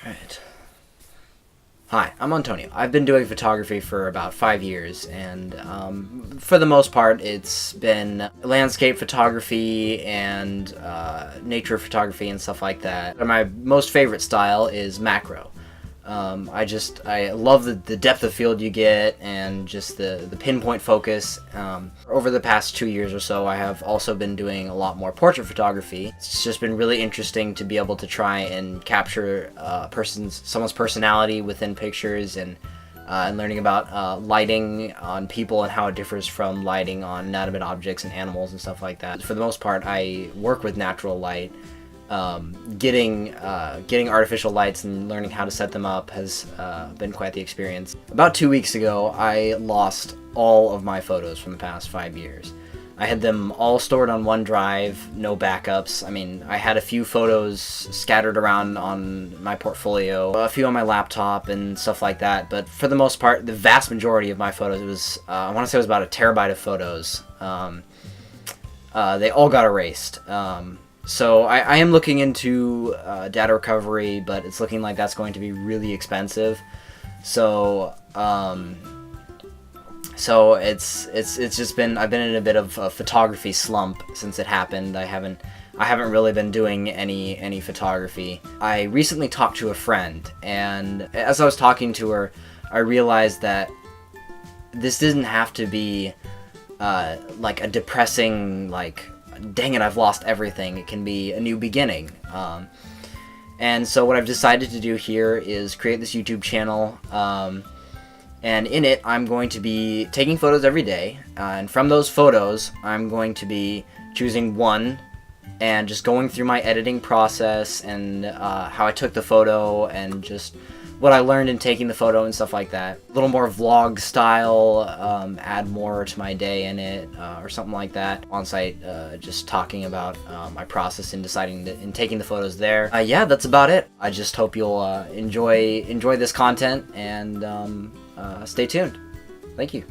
Alright. Hi, I'm Antonio. I've been doing photography for about 5 years, and for the most part it's been landscape photography and nature photography and stuff like that. My most favorite style is macro. I love the depth of field you get and just the pinpoint focus. Over the past 2 years or so, I have also been doing a lot more portrait photography. It's just been really interesting to be able to try and capture someone's personality within pictures, and learning about lighting on people and how it differs from lighting on inanimate objects and animals and stuff like that. For the most part, I work with natural light. Getting artificial lights and learning how to set them up has been quite the experience. About 2 weeks ago, I lost all of my photos from the past 5 years. I had them all stored on OneDrive, no backups. I mean, I had a few photos scattered around on my portfolio, a few on my laptop and stuff like that, but for the most part, the vast majority of my photos, it was, I want to say it was about a terabyte of photos. They all got erased. So I am looking into data recovery, but it's looking like that's going to be really expensive. So it's just been, I've been in a bit of a photography slump since it happened. I haven't really been doing any photography. I recently talked to a friend, and as I was talking to her, I realized that this didn't have to be like a depressing, like, dang it, I've lost everything. It can be a new beginning. And so what I've decided to do here is create this YouTube channel, and in it I'm going to be taking photos every day, and from those photos I'm going to be choosing one and just going through my editing process and how I took the photo and just what I learned in taking the photo and stuff like that. A little more vlog style, add more to my day in it, or something like that. On site, just talking about my process in taking the photos there. Yeah, that's about it. I just hope you'll enjoy this content, and stay tuned. Thank you.